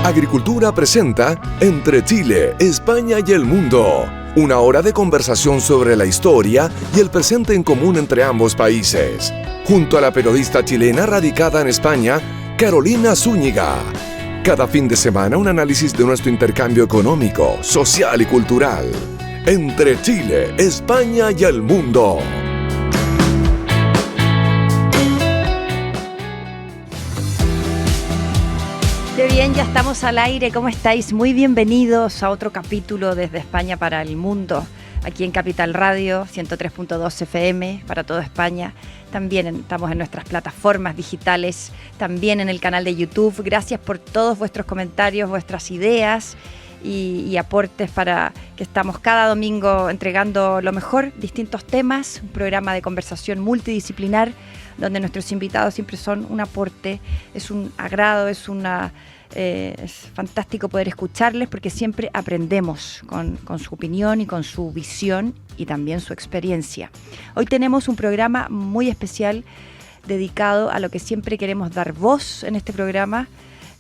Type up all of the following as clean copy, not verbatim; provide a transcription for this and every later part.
Agricultura presenta Entre Chile, España y el Mundo. Una hora de conversación sobre la historia y el presente en común entre ambos países. Junto a la periodista chilena radicada en España, Carolina Zúñiga. Cada fin de semana un análisis de nuestro intercambio económico, social y cultural. Entre Chile, España y el Mundo. Qué bien, ya estamos al aire. ¿Cómo estáis? Muy bienvenidos a otro capítulo desde España para el Mundo. Aquí en Capital Radio, 103.2 FM para toda España. También estamos en nuestras plataformas digitales, también en el canal de YouTube. Gracias por todos vuestros comentarios, vuestras ideas y aportes para que estamos cada domingo entregando lo mejor, distintos temas, un programa de conversación multidisciplinar donde nuestros invitados siempre son un aporte, es un agrado, es fantástico poder escucharles porque siempre aprendemos con su opinión y con su visión y también su experiencia. Hoy tenemos un programa muy especial dedicado a lo que siempre queremos dar voz en este programa,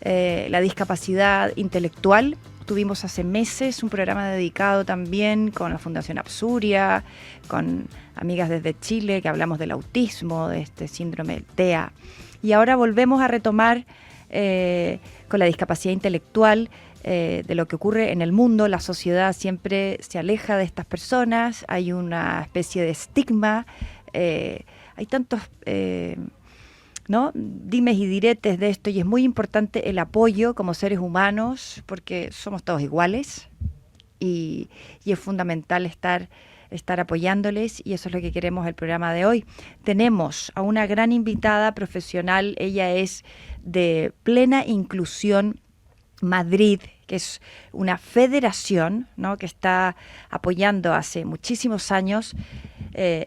la discapacidad intelectual. Tuvimos hace meses un programa dedicado también con la Fundación Absuria, con amigas desde Chile, que hablamos del autismo, de este síndrome TEA. Y ahora volvemos a retomar con la discapacidad intelectual, de lo que ocurre en el mundo. La sociedad siempre se aleja de estas personas, hay una especie de estigma, hay tantos dimes y diretes de esto, y es muy importante el apoyo como seres humanos porque somos todos iguales y es fundamental estar apoyándoles, y eso es lo que queremos el programa de hoy. Tenemos a una gran invitada profesional, ella es de Plena Inclusión Madrid, que es una federación, ¿no?, que está apoyando hace muchísimos años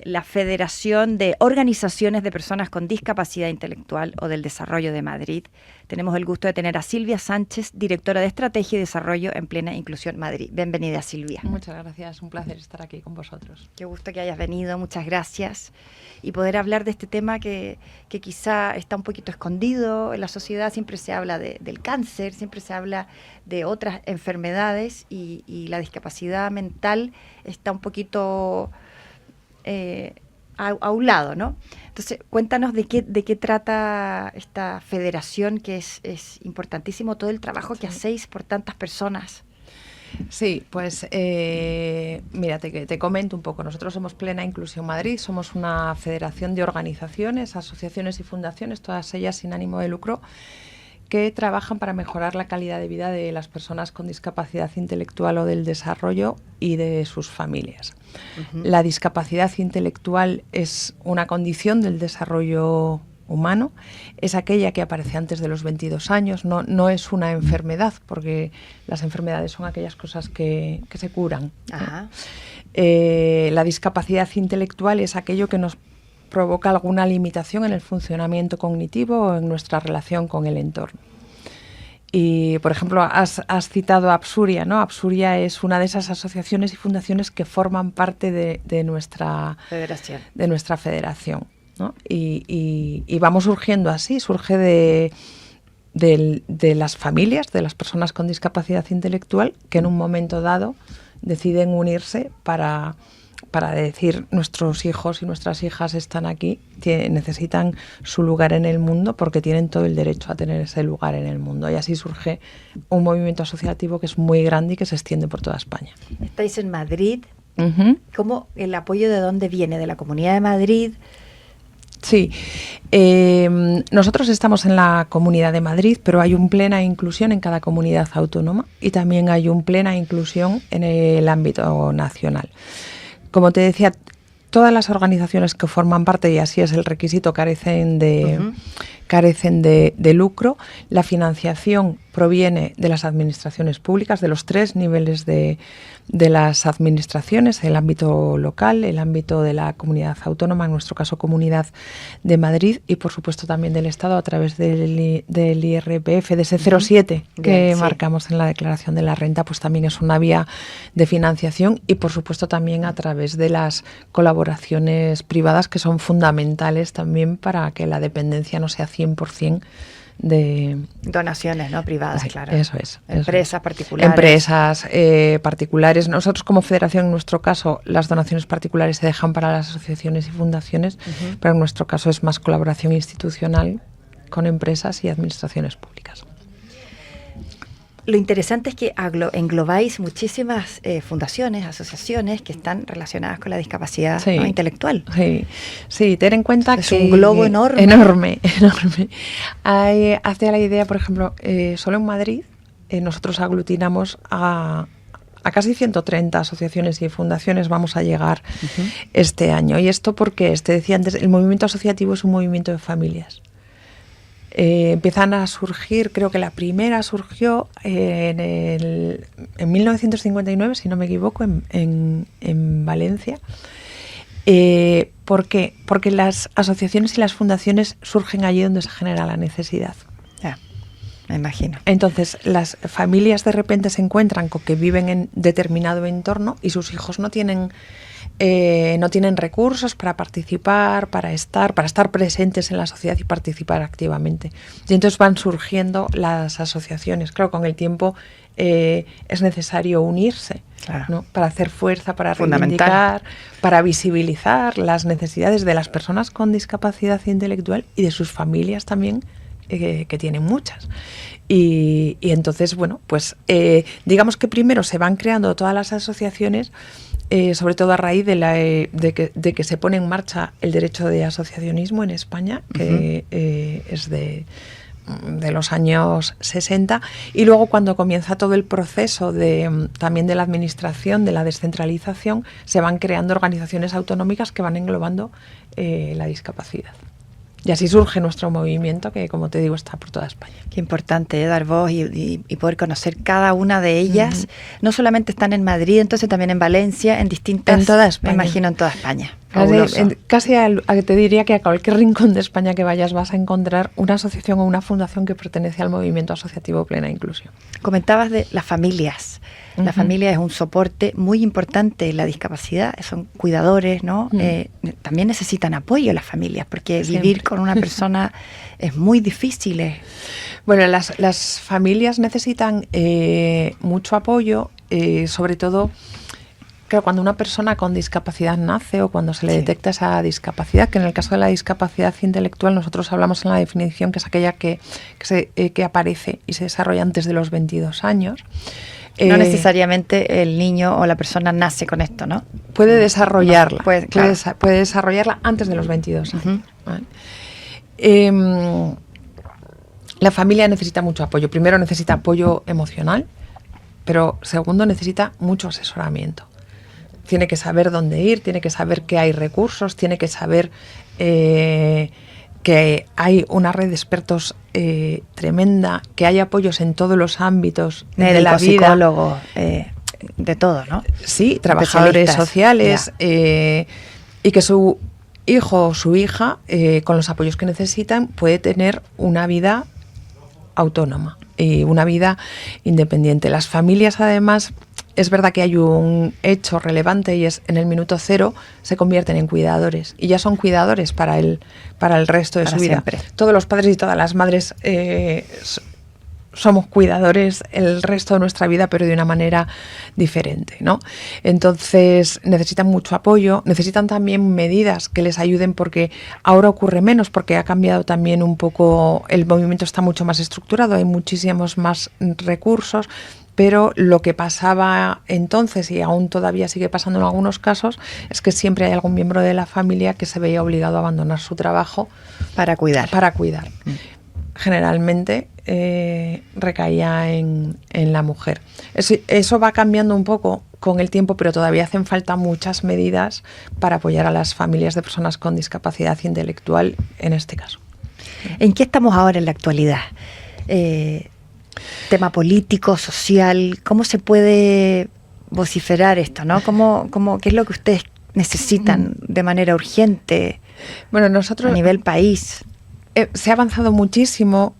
la Federación de Organizaciones de Personas con Discapacidad Intelectual o del Desarrollo de Madrid. Tenemos el gusto de tener a Silvia Sánchez, directora de Estrategia y Desarrollo en Plena Inclusión Madrid. Bienvenida, Silvia. Muchas gracias, un placer estar aquí con vosotros. Qué gusto que hayas venido, muchas gracias. Y poder hablar de este tema que quizá está un poquito escondido en la sociedad. Siempre se habla del cáncer, siempre se habla de otras enfermedades y la discapacidad mental está un poquito a un lado, ¿no? Entonces, cuéntanos de qué trata esta federación, que es importantísimo todo el trabajo que hacéis por tantas personas. Sí, pues mira, te comento un poco. Nosotros somos Plena Inclusión Madrid, somos una federación de organizaciones, asociaciones y fundaciones, todas ellas sin ánimo de lucro, que trabajan para mejorar la calidad de vida de las personas con discapacidad intelectual o del desarrollo y de sus familias. Uh-huh. La discapacidad intelectual es una condición del desarrollo humano, es aquella que aparece antes de los 22 años, no es una enfermedad, porque las enfermedades son aquellas cosas que se curan. Ajá. La discapacidad intelectual es aquello que nos provoca alguna limitación en el funcionamiento cognitivo o en nuestra relación con el entorno. Y, por ejemplo, has citado a Absuria, ¿no? Absuria es una de esas asociaciones y fundaciones que forman parte de nuestra federación, ¿no? Y vamos surgiendo así, surge de las familias, de las personas con discapacidad intelectual, que en un momento dado deciden unirse para decir: nuestros hijos y nuestras hijas están aquí, necesitan su lugar en el mundo porque tienen todo el derecho a tener ese lugar en el mundo. Y así surge un movimiento asociativo que es muy grande y que se extiende por toda España. Estáis en Madrid. Uh-huh. ¿Cómo el apoyo de dónde viene? ¿De la Comunidad de Madrid? Sí, nosotros estamos en la Comunidad de Madrid, pero hay un Plena Inclusión en cada comunidad autónoma y también hay un Plena Inclusión en el ámbito nacional. Como te decía, todas las organizaciones que forman parte, y así es el requisito, carecen de lucro. La financiación proviene de las administraciones públicas, de los 3 niveles de las administraciones: el ámbito local, el ámbito de la comunidad autónoma, en nuestro caso Comunidad de Madrid, y por supuesto también del Estado a través del IRPF, de ese 0,7 que marcamos en la declaración de la renta, pues también es una vía de financiación, y por supuesto también a través de las colaboraciones privadas, que son fundamentales también para que la dependencia no sea 100% donaciones, ¿no? Privadas, sí, claro. Eso es. Empresas particulares. Empresas particulares. Nosotros como federación, en nuestro caso, las donaciones particulares se dejan para las asociaciones y fundaciones, pero en nuestro caso es más colaboración institucional con empresas y administraciones públicas. Lo interesante es que englobáis muchísimas fundaciones, asociaciones que están relacionadas con la discapacidad, sí, ¿no? intelectual. Sí, ten en cuenta es que... Es un globo enorme. Enorme. Hacia la idea, por ejemplo, solo en Madrid nosotros aglutinamos a casi 130 asociaciones y fundaciones, vamos a llegar este año. Y esto porque, te decía antes, el movimiento asociativo es un movimiento de familias. Empiezan a surgir, creo que la primera surgió en 1959, si no me equivoco, en Valencia. ¿Por qué? Porque las asociaciones y las fundaciones surgen allí donde se genera la necesidad. Me imagino. Entonces, las familias de repente se encuentran con que viven en determinado entorno y sus hijos no tienen recursos para participar, para estar presentes en la sociedad y participar activamente. Y entonces van surgiendo las asociaciones. Claro, con el tiempo es necesario unirse, claro, ¿no? Para hacer fuerza, para reivindicar, para visibilizar las necesidades de las personas con discapacidad intelectual y de sus familias también, que tienen muchas. Y entonces, bueno, pues digamos que primero se van creando todas las asociaciones, sobre todo a raíz de que se pone en marcha el derecho de asociacionismo en España, que es de los años 60, y luego cuando comienza todo el proceso también de la administración, de la descentralización, se van creando organizaciones autonómicas que van englobando la discapacidad. Y así surge nuestro movimiento, que, como te digo, está por toda España. Qué importante dar voz y poder conocer cada una de ellas. No solamente están en Madrid, entonces también en Valencia, en distintas... En toda España. Me imagino en toda España. Casi te diría que a cualquier rincón de España que vayas vas a encontrar una asociación o una fundación que pertenece al movimiento asociativo Plena Inclusión. Comentabas de las familias. La familia es un soporte muy importante en la discapacidad, son cuidadores, ¿no? También necesitan apoyo las familias, porque siempre vivir con una persona es muy difícil. Bueno, las familias necesitan mucho apoyo, sobre todo, claro, cuando una persona con discapacidad nace o cuando se le detecta esa discapacidad, que en el caso de la discapacidad intelectual nosotros hablamos en la definición que es aquella que aparece y se desarrolla antes de los 22 años. No necesariamente el niño o la persona nace con esto, ¿no? Puede desarrollarla. No, puede desarrollarla antes de los 22 años. ¿Vale? La familia necesita mucho apoyo. Primero necesita apoyo emocional, pero segundo necesita mucho asesoramiento. Tiene que saber dónde ir, tiene que saber que hay recursos, tiene que saber que hay una red de expertos tremenda, que hay apoyos en todos los ámbitos de la vida. Psicólogos, de todo, ¿no? Sí, trabajadores sociales, y que su hijo o su hija, con los apoyos que necesitan, puede tener una vida autónoma y una vida independiente. Las familias, además, es verdad que hay un hecho relevante y es en el minuto cero se convierten en cuidadores y ya son cuidadores para el resto de su vida. Siempre. Todos los padres y todas las madres somos cuidadores el resto de nuestra vida, pero de una manera diferente, ¿no? Entonces necesitan mucho apoyo, necesitan también medidas que les ayuden, porque ahora ocurre menos, porque ha cambiado también un poco, el movimiento está mucho más estructurado, hay muchísimos más recursos. Pero lo que pasaba entonces, y aún todavía sigue pasando en algunos casos, es que siempre hay algún miembro de la familia que se veía obligado a abandonar su trabajo para cuidar. Generalmente recaía en la mujer. Eso va cambiando un poco con el tiempo, pero todavía hacen falta muchas medidas para apoyar a las familias de personas con discapacidad intelectual en este caso. ¿En qué estamos ahora en la actualidad? Tema político, social, ¿cómo se puede vociferar esto, ¿no? ¿Qué es lo que ustedes necesitan de manera urgente? Bueno, nosotros a nivel país. Se ha avanzado muchísimo.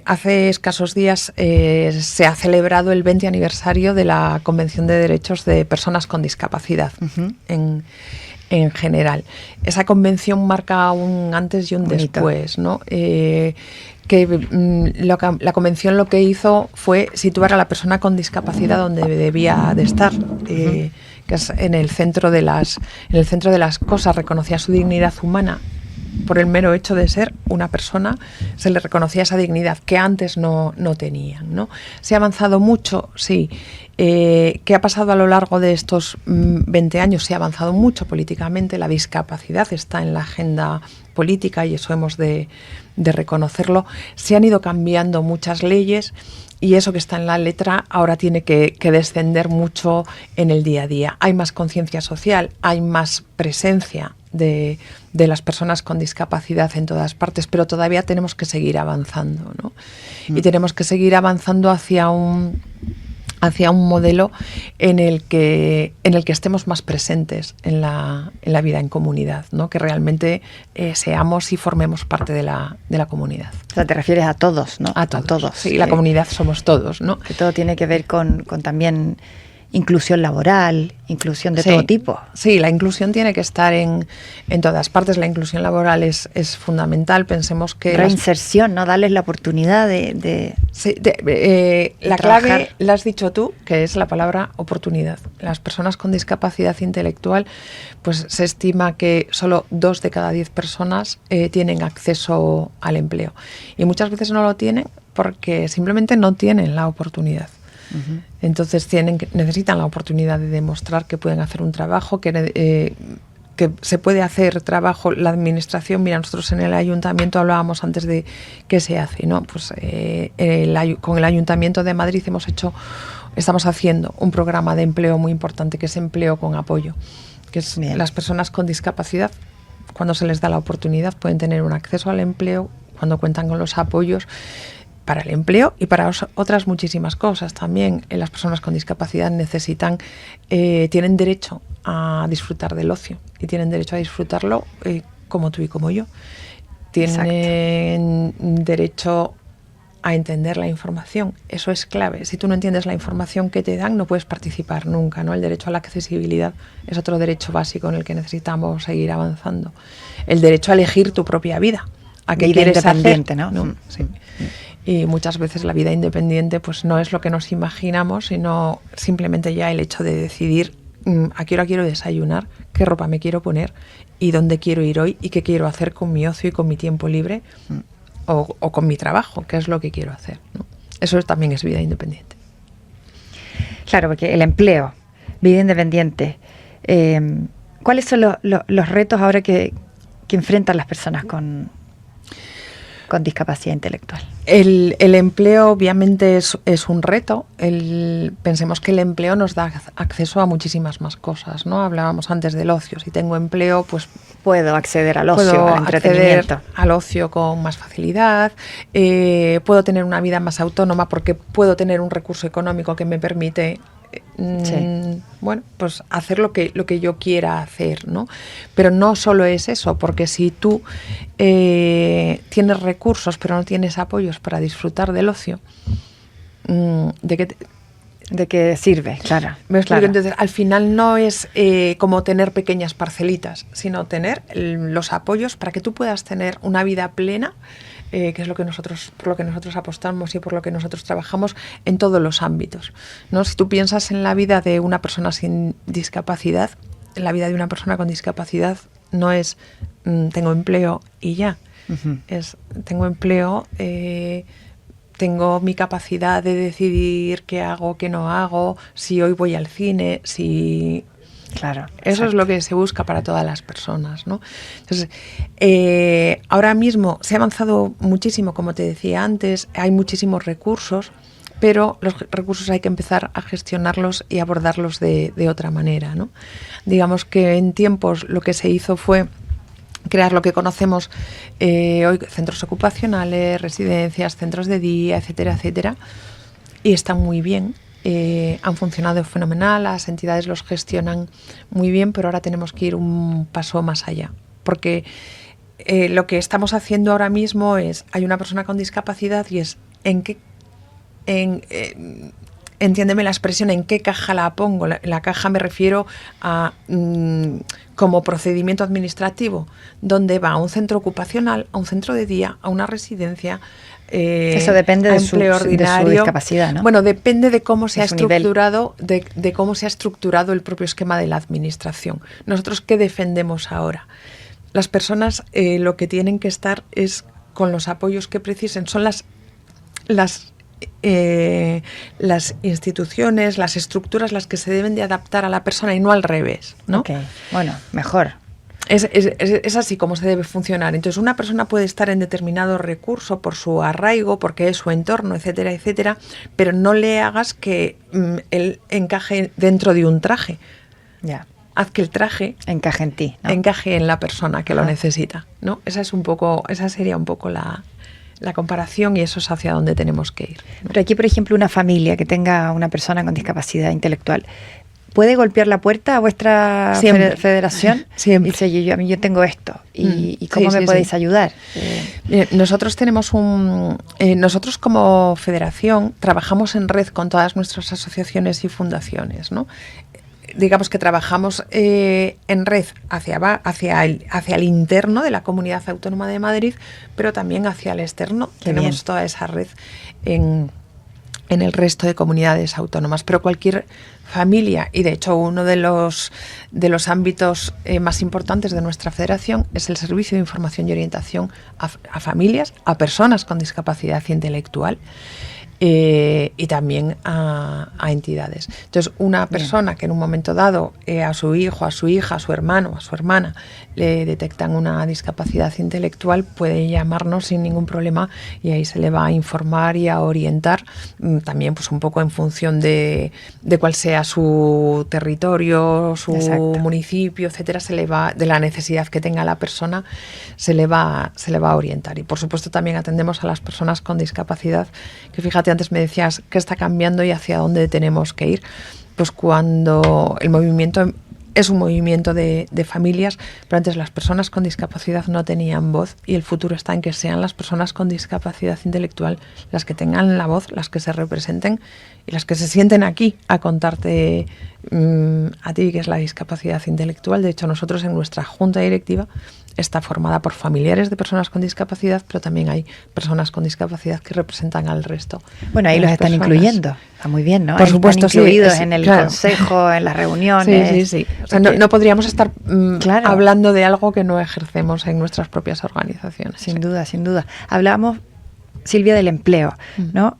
Hace escasos días se ha celebrado el 20 aniversario de la Convención de Derechos de Personas con Discapacidad en general. Esa convención marca un antes y un después, ¿no? que la convención lo que hizo fue situar a la persona con discapacidad donde debía de estar, que es en el centro de las cosas. Reconocía su dignidad humana por el mero hecho de ser una persona, se le reconocía esa dignidad que antes no tenían, ¿no? ¿Se ha avanzado mucho? Sí. ¿Qué ha pasado a lo largo de estos 20 años? Se ha avanzado mucho políticamente, la discapacidad está en la agenda política y eso hemos de reconocerlo. Se han ido cambiando muchas leyes y eso que está en la letra ahora tiene que descender mucho en el día a día. Hay más conciencia social, hay más presencia de las personas con discapacidad en todas partes, pero todavía tenemos que seguir avanzando, ¿no? Y tenemos que seguir avanzando hacia un modelo en el que estemos más presentes en la vida en comunidad, ¿no? Que realmente seamos y formemos parte de la comunidad. O sea, te refieres a todos, ¿no? A todos. Sí, la comunidad somos todos, ¿no? Que todo tiene que ver con también inclusión laboral, inclusión de todo tipo. Sí, la inclusión tiene que estar en todas partes. La inclusión laboral es fundamental. Pensemos que... Reinserción, ¿no? Darles la oportunidad de la clave la has dicho tú, que es la palabra oportunidad. Las personas con discapacidad intelectual, pues se estima que solo 2 de cada 10 personas tienen acceso al empleo. Y muchas veces no lo tienen porque simplemente no tienen la oportunidad. Entonces necesitan la oportunidad de demostrar que pueden hacer un trabajo, que se puede hacer trabajo. La administración, mira, nosotros en el ayuntamiento hablábamos antes de qué se hace, ¿no? Pues con el Ayuntamiento de Madrid estamos haciendo un programa de empleo muy importante, que es empleo con apoyo, que es las personas con discapacidad, cuando se les da la oportunidad, pueden tener un acceso al empleo cuando cuentan con los apoyos para el empleo y para otras muchísimas cosas también. Las personas con discapacidad tienen derecho a disfrutar del ocio y tienen derecho a disfrutarlo como tú y como yo. Tienen derecho a entender la información. Eso es clave. Si tú no entiendes la información que te dan, no puedes participar nunca, ¿no? El derecho a la accesibilidad es otro derecho básico en el que necesitamos seguir avanzando. El derecho a elegir tu propia vida, a qué quieres hacer, ¿no? Sí. Y muchas veces la vida independiente pues no es lo que nos imaginamos, sino simplemente ya el hecho de decidir a qué hora quiero desayunar, qué ropa me quiero poner y dónde quiero ir hoy y qué quiero hacer con mi ocio y con mi tiempo libre o con mi trabajo, qué es lo que quiero hacer, ¿no? Eso también es vida independiente. Claro, porque el empleo, vida independiente, ¿cuáles son los retos ahora que enfrentan las personas con discapacidad intelectual? El empleo obviamente es un reto. Pensemos que el empleo nos da acceso a muchísimas más cosas, ¿no? Hablábamos antes del ocio. Si tengo empleo, pues puedo acceder al ocio, al entretenimiento. Al ocio con más facilidad. Puedo tener una vida más autónoma porque puedo tener un recurso económico que me permite bueno, pues hacer lo que yo quiera hacer, ¿no? Pero no solo es eso, porque si tú tienes recursos pero no tienes apoyos para disfrutar del ocio, ¿de qué sirve? Claro. ¿Me explico? Claro. Entonces, al final no es como tener pequeñas parcelitas, sino tener los apoyos para que tú puedas tener una vida plena, que es por lo que nosotros apostamos y por lo que nosotros trabajamos en todos los ámbitos, ¿no? Si tú piensas en la vida de una persona sin discapacidad, la vida de una persona con discapacidad no es tengo empleo y ya. Es tengo empleo, tengo mi capacidad de decidir qué hago, qué no hago, si hoy voy al cine, si... Claro, eso exacto. Es lo que se busca para todas las personas, ¿no? Entonces, ahora mismo se ha avanzado muchísimo, como te decía antes, hay muchísimos recursos, pero los recursos hay que empezar a gestionarlos y abordarlos de otra manera, ¿no? Digamos que en tiempos lo que se hizo fue crear lo que conocemos hoy, centros ocupacionales, residencias, centros de día, etcétera, etcétera, y están muy bien. Han funcionado fenomenal, las entidades los gestionan muy bien, pero ahora tenemos que ir un paso más allá, porque lo que estamos haciendo ahora mismo es, hay una persona con discapacidad y es entiéndeme la expresión, ¿en qué caja la pongo? La caja me refiero a como procedimiento administrativo, donde va a un centro ocupacional, a un centro de día, a una residencia. Eso depende de su discapacidad, ¿no? Bueno, depende de cómo se ha estructurado, de cómo se ha estructurado el propio esquema de la administración. Nosotros, ¿qué defendemos ahora? Las personas lo que tienen que estar es con los apoyos que precisen. Son las instituciones, las estructuras, las que se deben de adaptar a la persona y no al revés, ¿no? Ok, bueno, mejor. Es así como se debe funcionar. Entonces, una persona puede estar en determinado recurso por su arraigo, porque es su entorno, etcétera, etcétera, pero no le hagas que él encaje dentro de un traje. Ya. Haz que el traje encaje en ti, ¿no? Encaje en la persona que lo necesita, ¿no? Esa sería un poco la comparación, y eso es hacia donde tenemos que ir, ¿no? Pero aquí, por ejemplo, una familia que tenga una persona con discapacidad intelectual, ¿puede golpear la puerta a vuestra federación? Siempre. Y dice, yo tengo esto, ¿y cómo me podéis ayudar? Nosotros tenemos nosotros como federación trabajamos en red con todas nuestras asociaciones y fundaciones, ¿no? Digamos que trabajamos en red hacia el interno de la Comunidad Autónoma de Madrid, pero también hacia el externo. Tenemos toda esa red en el resto de comunidades autónomas. Pero cualquier familia, y de hecho uno de los ámbitos más importantes de nuestra federación es el servicio de información y orientación a familias, a personas con discapacidad intelectual. Y también a entidades. Entonces, una persona que en un momento dado a su hijo, a su hija, a su hermano, a su hermana le detectan una discapacidad intelectual, puede llamarnos sin ningún problema, y ahí se le va a informar y a orientar, también pues un poco en función de cuál sea su territorio, su municipio, etcétera, de la necesidad que tenga la persona, se le va a orientar. Y por supuesto también atendemos a las personas con discapacidad, que fíjate, antes me decías que está cambiando y hacia dónde tenemos que ir. Pues cuando el movimiento es un movimiento de familias, pero antes las personas con discapacidad no tenían voz, y el futuro está en que sean las personas con discapacidad intelectual las que tengan la voz, las que se representen y las que se sienten aquí a contarte a ti qué es la discapacidad intelectual. De hecho, nosotros en nuestra junta directiva está formada por familiares de personas con discapacidad, pero también hay personas con discapacidad que representan al resto. Bueno, ahí los están incluyendo. Está muy bien, ¿no? Por supuesto, están incluidos en el consejo, en las reuniones. Sí. O sea, no podríamos estar hablando de algo que no ejercemos en nuestras propias organizaciones. Sin duda. Hablábamos, Silvia, del empleo, ¿no?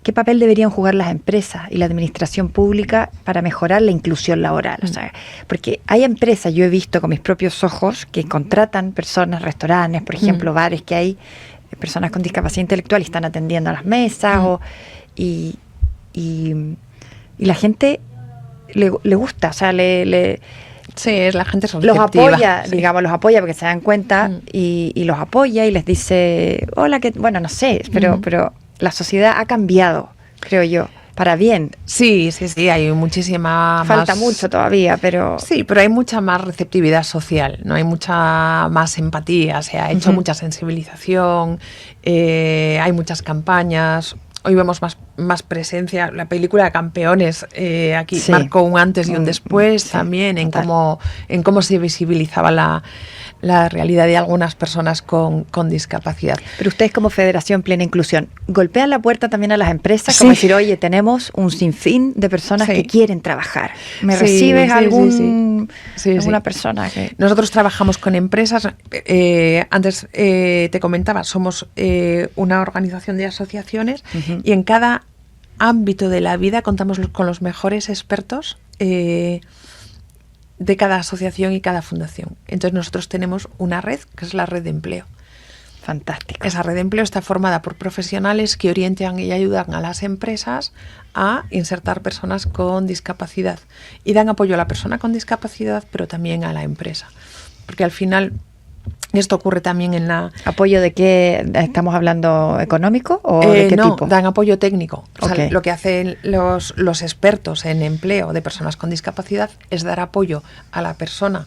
¿Qué papel deberían jugar las empresas y la administración pública para mejorar la inclusión laboral? O sea, porque hay empresas, yo he visto con mis propios ojos, que contratan personas, restaurantes, por ejemplo, bares, que hay personas con discapacidad intelectual y están atendiendo a las mesas, y la gente le gusta, o sea, sí, la gente es los apoya, los apoya porque se dan cuenta, y los apoya y les dice, hola, bueno, no sé, pero la sociedad ha cambiado, creo yo, para bien. Sí, hay muchísima Falta mucho todavía, pero... Sí, pero hay mucha más receptividad social, ¿no? Hay mucha más empatía, se ha hecho mucha sensibilización, hay muchas campañas. Hoy vemos más presencia. La película Campeones aquí marcó un antes y un después también en cómo se visibilizaba la realidad de algunas personas con discapacidad. Pero ustedes, como Federación Plena Inclusión, ¿golpean la puerta también a las empresas? Como decir, oye, tenemos un sinfín de personas que quieren trabajar. ¿Me recibes alguna persona que...? Nosotros trabajamos con empresas. Antes te comentaba, somos una organización de asociaciones, y en cada ámbito de la vida contamos con los mejores expertos de cada asociación y cada fundación. Entonces nosotros tenemos una red, que es la red de empleo. Fantástico. Esa red de empleo está formada por profesionales que orientan y ayudan a las empresas a insertar personas con discapacidad, y dan apoyo a la persona con discapacidad, pero también a la empresa. Porque al final... Esto ocurre también en la... ¿Apoyo de qué? ¿Estamos hablando económico o de qué tipo? No, dan apoyo técnico. O sea, lo que hacen los expertos en empleo de personas con discapacidad es dar apoyo a la persona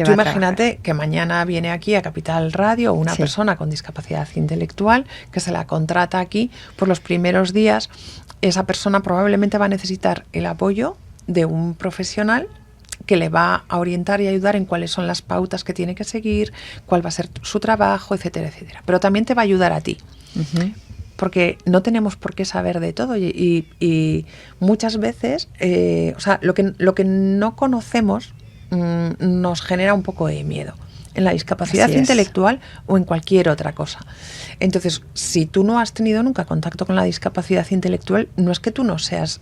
Tú imagínate que mañana viene aquí a Capital Radio una persona con discapacidad intelectual que se la contrata aquí. Por los primeros días, esa persona probablemente va a necesitar el apoyo de un profesional que le va a orientar y ayudar en cuáles son las pautas que tiene que seguir, cuál va a ser su trabajo, etcétera, etcétera. Pero también te va a ayudar a ti. Porque no tenemos por qué saber de todo y muchas veces, o sea, lo que no conocemos nos genera un poco de miedo en la discapacidad intelectual o en cualquier otra cosa. Entonces, si tú no has tenido nunca contacto con la discapacidad intelectual, no es que tú no seas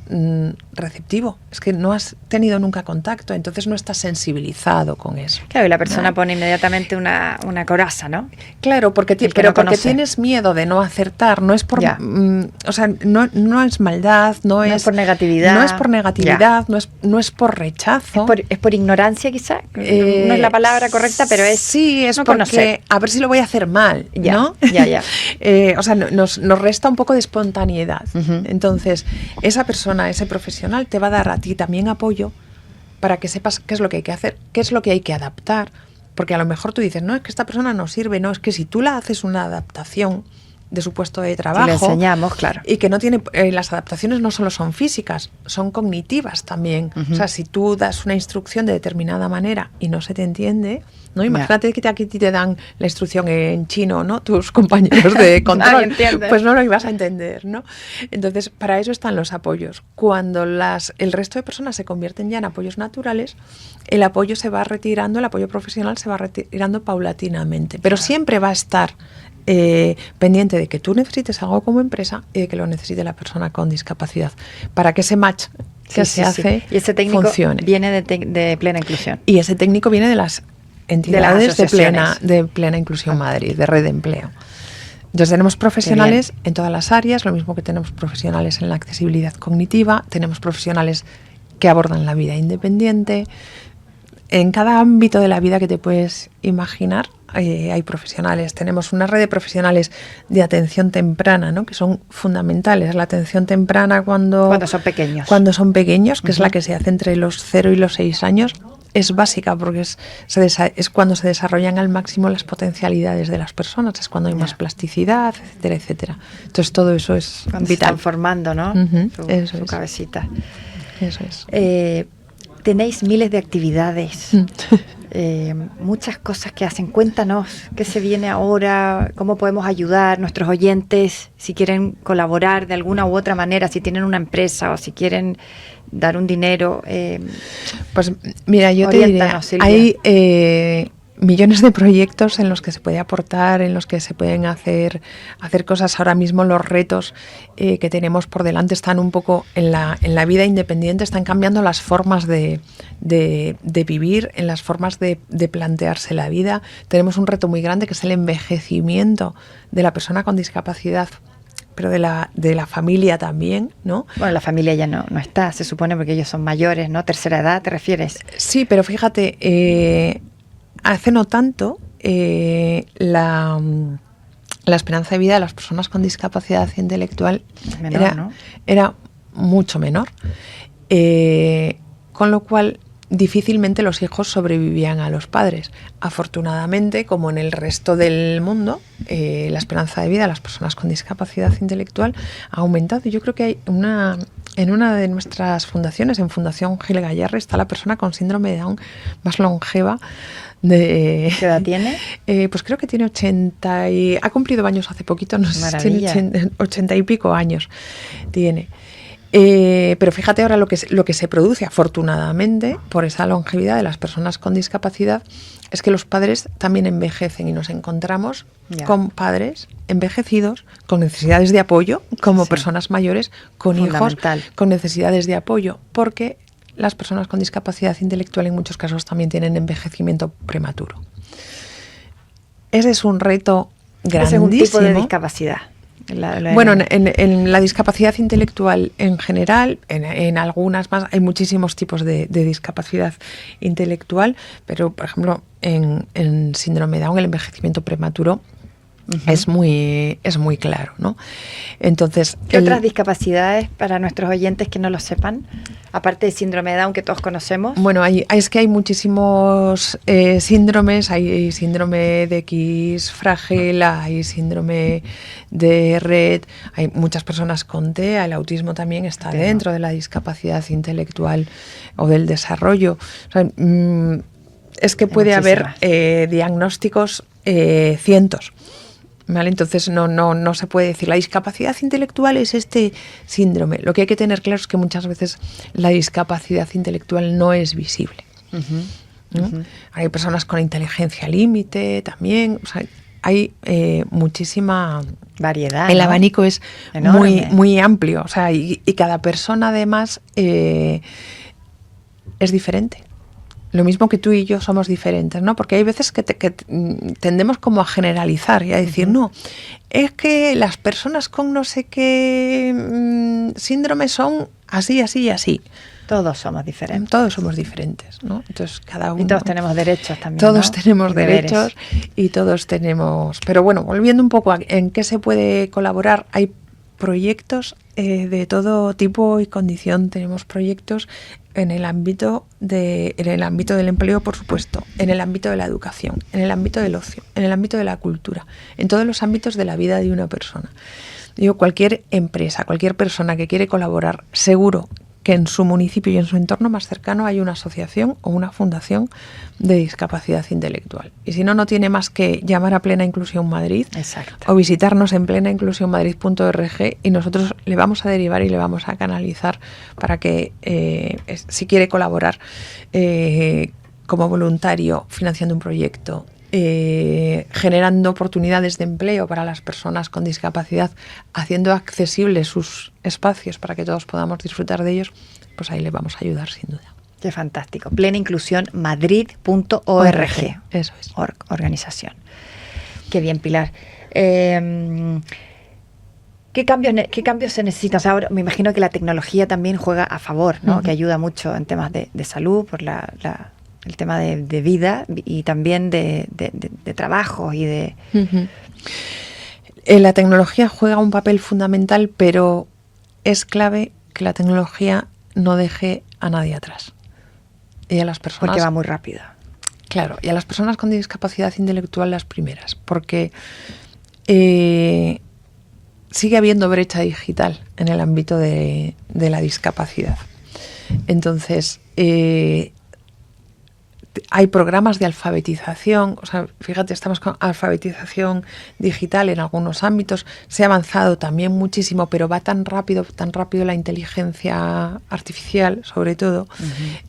receptivo, es que no has tenido nunca contacto, entonces no estás sensibilizado con eso. Claro, y la persona pone inmediatamente una coraza, ¿no? Claro, porque tienes miedo de no acertar, no es por o sea, no es maldad, no es por negatividad. No es por negatividad, no es por rechazo. Es por ignorancia, quizá. No es la palabra correcta, pero es sí, es no porque conocer. A ver si lo voy a hacer mal, ¿no? O sea, nos resta un poco de espontaneidad. Entonces, esa persona, ese profesional, te va a dar a ti también apoyo para que sepas qué es lo que hay que hacer, qué es lo que hay que adaptar. Porque a lo mejor tú dices, no, es que esta persona no sirve, no, es que si tú la haces una adaptación de su puesto de trabajo. Si le enseñamos, claro. Y que no tiene, las adaptaciones no solo son físicas, son cognitivas también. O sea, si tú das una instrucción de determinada manera y no se te entiende, ¿no? Imagínate que aquí te dan la instrucción en chino, ¿no? Tus compañeros de control, pues no lo ibas a entender, ¿no? Entonces, para eso están los apoyos. Cuando el resto de personas se convierten ya en apoyos naturales, el apoyo se va retirando, el apoyo profesional se va retirando paulatinamente, pero siempre va a estar pendiente de que tú necesites algo como empresa y de que lo necesite la persona con discapacidad para que ese match que se hace y ese técnico funcione. Viene de Plena Inclusión. Y ese técnico viene de las entidades de Plena Inclusión Madrid, de Red de Empleo. Entonces tenemos profesionales en todas las áreas, lo mismo que tenemos profesionales en la accesibilidad cognitiva, tenemos profesionales que abordan la vida independiente. En cada ámbito de la vida que te puedes imaginar hay profesionales. Tenemos una red de profesionales de atención temprana, ¿no? Que son fundamentales. La atención temprana cuando son pequeños. Cuando son pequeños, que es la que se hace entre los 0 y los 6 años, es básica porque es cuando se desarrollan al máximo las potencialidades de las personas, es cuando hay más plasticidad, etcétera, etcétera. Entonces todo eso es cuando vital. Se están formando, ¿no? Su cabecita. Eso es. Tenéis miles de actividades, muchas cosas que hacen. Cuéntanos qué se viene ahora, cómo podemos ayudar a nuestros oyentes, si quieren colaborar de alguna u otra manera, si tienen una empresa o si quieren dar un dinero. Pues mira, yo te diría, Silvia. Hay millones de proyectos en los que se puede aportar, en los que se pueden hacer cosas. Ahora mismo los retos que tenemos por delante están un poco en la vida independiente, están cambiando las formas de vivir, en las formas de plantearse la vida. Tenemos un reto muy grande que es el envejecimiento de la persona con discapacidad, pero de la familia también, ¿no? Bueno, la familia ya no está, se supone, porque ellos son mayores, ¿no? Tercera edad, ¿te refieres? Sí, pero fíjate, hace no tanto la esperanza de vida de las personas con discapacidad intelectual era mucho menor, con lo cual difícilmente los hijos sobrevivían a los padres. Afortunadamente, como en el resto del mundo, la esperanza de vida de las personas con discapacidad intelectual ha aumentado. Yo creo que hay en una de nuestras fundaciones, en Fundación Gil Gayarre, está la persona con síndrome de Down más longeva. ¿Qué edad tiene? Pues creo que tiene 80 y... Ha cumplido años hace poquito, no sé si tiene 80 y pico años. Tiene. Pero fíjate ahora lo que se produce, afortunadamente, por esa longevidad de las personas con discapacidad, es que los padres también envejecen y nos encontramos con padres envejecidos, con necesidades de apoyo, como personas mayores, con hijos con necesidades de apoyo, porque las personas con discapacidad intelectual en muchos casos también tienen envejecimiento prematuro. Ese es un reto grandísimo. Ese es un tipo de discapacidad. Bueno, en la discapacidad intelectual en general, en algunas más, hay muchísimos tipos de discapacidad intelectual, pero por ejemplo en síndrome de Down, el envejecimiento prematuro es muy claro, ¿no? Entonces, ¿qué otras discapacidades para nuestros oyentes que no lo sepan? Aparte de síndrome de Down que todos conocemos. Bueno, es que hay muchísimos síndromes. Hay síndrome de X frágil, hay síndrome de Rett, hay muchas personas con TEA, el autismo también está dentro de la discapacidad intelectual o del desarrollo. O sea, es que puede haber diagnósticos cientos. ¿Vale? Entonces no se puede decir la discapacidad intelectual es este síndrome. Lo que hay que tener claro es que muchas veces la discapacidad intelectual no es visible. ¿No? Hay personas con inteligencia límite también. O sea, hay muchísima variedad. El abanico es enorme, muy amplio. O sea, y cada persona además es diferente. Lo mismo que tú y yo somos diferentes, ¿no? Porque hay veces que tendemos como a generalizar y a decir, no, es que las personas con no sé qué síndrome son así, así y así. Todos somos diferentes. Todos somos diferentes, ¿no? Entonces, cada uno... Y todos tenemos derechos también, Todos ¿no? tenemos derechos y todos tenemos... Pero bueno, volviendo un poco a en qué se puede colaborar, hay proyectos de todo tipo y condición. Tenemos proyectos en el ámbito del empleo, por supuesto, en el ámbito de la educación, en el ámbito del ocio, en el ámbito de la cultura, en todos los ámbitos de la vida de una persona. Digo, cualquier empresa, cualquier persona que quiere colaborar, seguro que en su municipio y en su entorno más cercano hay una asociación o una fundación de discapacidad intelectual. Y si no, no tiene más que llamar a Plena Inclusión Madrid. Exacto. O visitarnos en plenainclusionmadrid.org y nosotros le vamos a derivar y le vamos a canalizar para que, si quiere colaborar como voluntario financiando un proyecto, generando oportunidades de empleo para las personas con discapacidad, haciendo accesibles sus espacios para que todos podamos disfrutar de ellos, pues ahí les vamos a ayudar sin duda. Qué fantástico. plenainclusionmadrid.org. Eso es. Organización. Qué bien, Pilar. ¿Qué cambios se necesitan? O sea, ahora me imagino que la tecnología también juega a favor, ¿no? Que ayuda mucho en temas de salud, por el tema de vida y también de trabajo y de... La tecnología juega un papel fundamental, pero es clave que la tecnología no deje a nadie atrás. Y a las personas... Porque va muy rápido. Claro, y a las personas con discapacidad intelectual las primeras, porque sigue habiendo brecha digital en el ámbito de la discapacidad. Entonces... hay programas de alfabetización, o sea, fíjate, estamos con alfabetización digital en algunos ámbitos, se ha avanzado también muchísimo, pero va tan rápido la inteligencia artificial, sobre todo,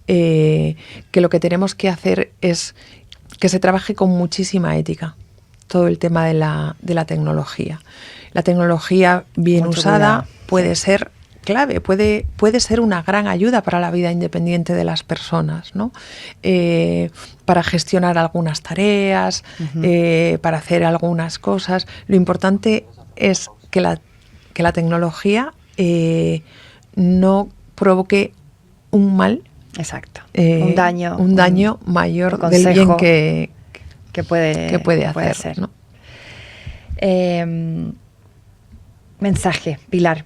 que lo que tenemos que hacer es que se trabaje con muchísima ética, todo el tema de la tecnología. La tecnología bien usada puede ser clave, puede ser una gran ayuda para la vida independiente de las personas, ¿no? Para gestionar algunas tareas, para hacer algunas cosas. Lo importante es que la tecnología no provoque un mal. Exacto. Un daño mayor del bien que puede hacer, ¿no? Mensaje, Pilar.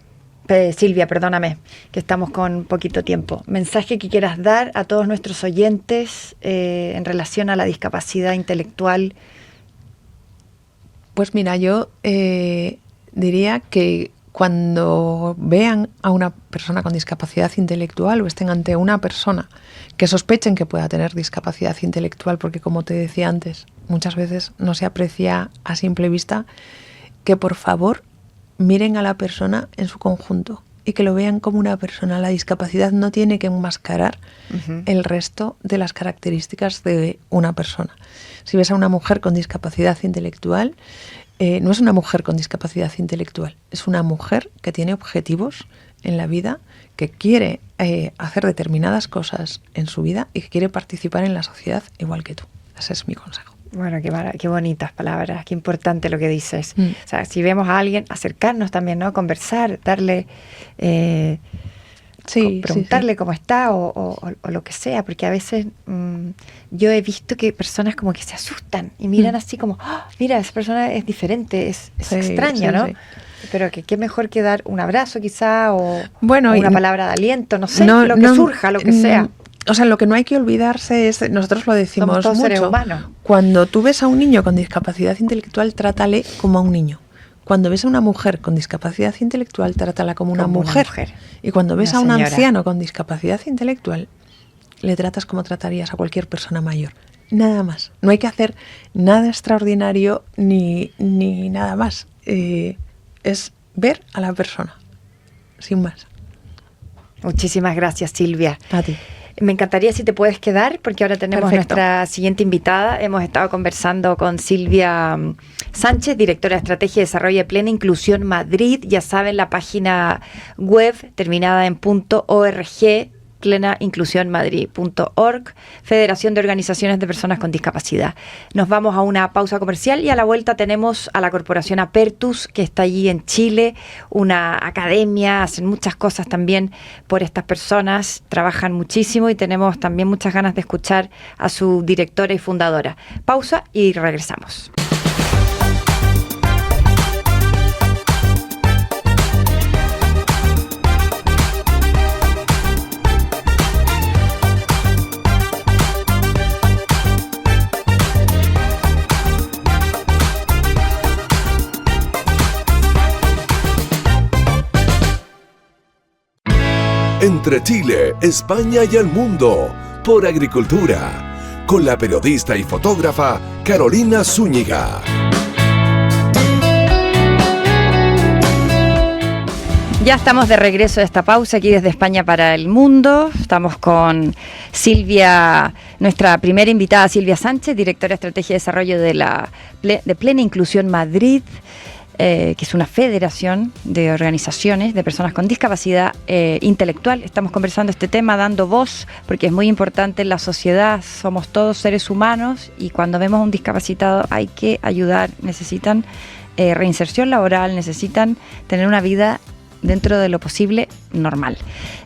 Silvia, perdóname, que estamos con poquito tiempo. Mensaje que quieras dar a todos nuestros oyentes en relación a la discapacidad intelectual. Pues mira, yo diría que cuando vean a una persona con discapacidad intelectual o estén ante una persona que sospechen que pueda tener discapacidad intelectual, porque como te decía antes, muchas veces no se aprecia a simple vista, que por favor miren a la persona en su conjunto y que lo vean como una persona. La discapacidad no tiene que enmascarar el resto de las características de una persona. Si ves a una mujer con discapacidad intelectual, no es una mujer con discapacidad intelectual, es una mujer que tiene objetivos en la vida, que quiere hacer determinadas cosas en su vida y que quiere participar en la sociedad igual que tú. Ese es mi consejo. Bueno, qué bonitas palabras, qué importante lo que dices. O sea, si vemos a alguien, acercarnos también, ¿no? Conversar, darle Sí, preguntarle cómo está o lo que sea, porque a veces yo he visto que personas como que se asustan y miran así como, ¡oh, mira, esa persona es diferente, es extraña, ¿no? Sí. Pero que qué mejor que dar un abrazo quizá o una palabra de aliento, no sé, lo que surja, lo que sea. O sea, lo que no hay que olvidarse es, nosotros lo decimos somos todos mucho, seres humanos. Cuando tú ves a un niño con discapacidad intelectual, trátale como a un niño. Cuando ves a una mujer con discapacidad intelectual, trátala como una mujer. Y cuando ves a un anciano con discapacidad intelectual, le tratas como tratarías a cualquier persona mayor. Nada más. No hay que hacer nada extraordinario ni nada más. Es ver a la persona, sin más. Muchísimas gracias, Silvia. A ti. Me encantaría si te puedes quedar, porque ahora tenemos nuestra siguiente invitada. Hemos estado conversando con Silvia Sánchez, directora de Estrategia y Desarrollo de Plena Inclusión Madrid. Ya saben, la página web terminada en .org, plenainclusionmadrid.org, Federación de Organizaciones de Personas con Discapacidad. Nos vamos a una pausa comercial y a la vuelta tenemos a la Corporación Apertus, que está allí en Chile, una academia, hacen muchas cosas también por estas personas, trabajan muchísimo y tenemos también muchas ganas de escuchar a su directora y fundadora. Pausa y regresamos. Entre Chile, España y el mundo, por Agricultura, con la periodista y fotógrafa Carolina Zúñiga. Ya estamos de regreso de esta pausa aquí desde España para el mundo. Estamos con Silvia, nuestra primera invitada, Silvia Sánchez, directora de Estrategia y Desarrollo de Plena Inclusión Madrid, que es una federación de organizaciones de personas con discapacidad intelectual. Estamos conversando este tema, dando voz, porque es muy importante en la sociedad. Somos todos seres humanos y cuando vemos a un discapacitado hay que ayudar. Necesitan reinserción laboral, necesitan tener una vida dentro de lo posible normal.